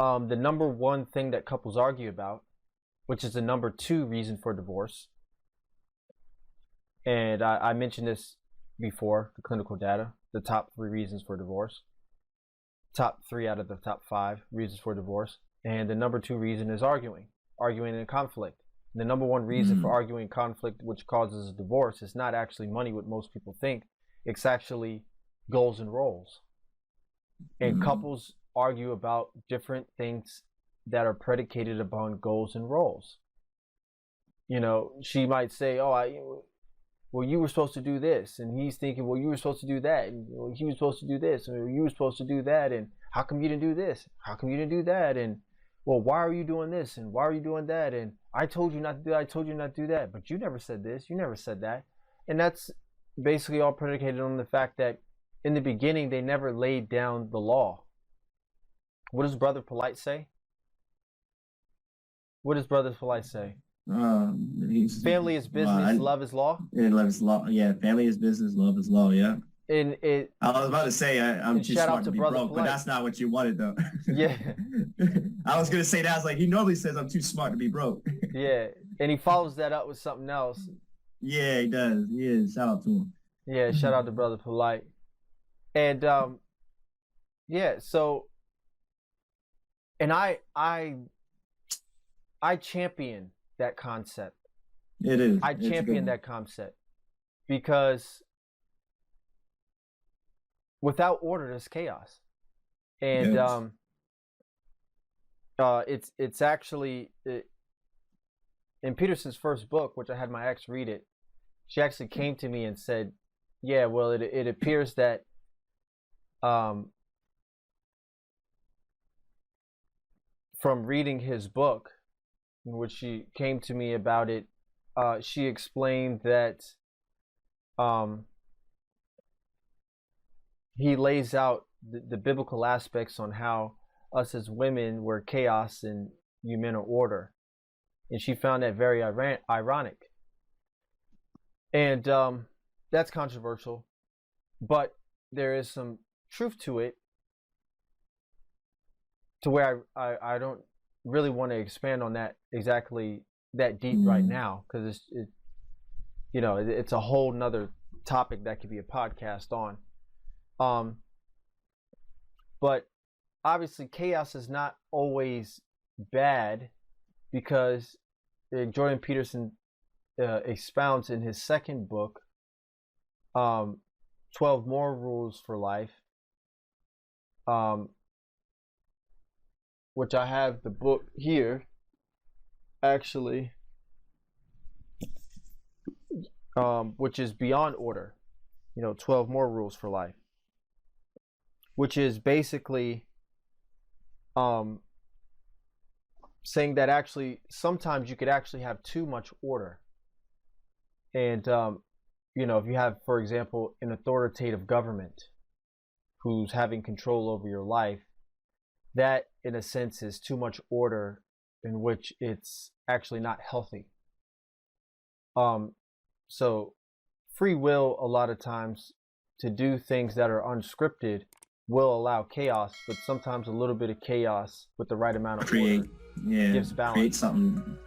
The number one thing that couples argue about, which is the number two reason for divorce, and I mentioned this before, the clinical data, the top three reasons for divorce, top three out of the top five reasons for divorce, and the number two reason is arguing in conflict. The number one reason for arguing conflict, which causes a divorce, is not actually money, what most people think. It's actually goals and roles. And couples argue about different things that are predicated upon goals and roles. You know, she might say, "Oh, well, you were supposed to do this," and he's thinking, "Well, you were supposed to do that, and well, he was supposed to do this, and you were supposed to do that, and how come you didn't do this? How come you didn't do that? And well, why are you doing this? And why are you doing that? And I told you not to do that. I told you not to do that, but you never said this. You never said that." And that's basically all predicated on the fact that in the beginning they never laid down the law. What does Brother Polite say? What does Brother Polite say? Family is business, love is law. Yeah, love is law. Yeah, family is business, love is law. Yeah. And it. I was about to say I'm too smart to be broke, Polite. but that's not what you wanted, though. Yeah. I was gonna say that. I was like, he normally says I'm too smart to be broke. Yeah, and he follows that up with something else. Yeah, he does. Yeah, shout out to him. Yeah, shout out to Brother Polite. And yeah, so, and I champion that concept. It is. I champion that concept because without order, there's chaos. And it's actually in Peterson's first book, which I had my ex read it. She actually came to me and said, "Yeah, well, it appears that from reading his book, in which she came to me about it, she explained that he lays out the biblical aspects on how us as women were chaos and you men are order." And she found that very ironic. And that's controversial, but there is some truth to it, to where I don't really want to expand on that exactly that deep right now, because it's a whole nother topic that could be a podcast on. But obviously chaos is not always bad, because Jordan Peterson expounds in his second book, 12 More Rules for Life, which I have the book here, actually, which is Beyond Order, 12 More Rules for Life, which is basically saying that actually sometimes you could actually have too much order. And if you have, for example, an authoritative government who's having control over your life, that in a sense is too much order, in which it's actually not healthy. So free will, a lot of times, to do things that are unscripted will allow chaos, but sometimes a little bit of chaos with the right amount of order gives balance. Create something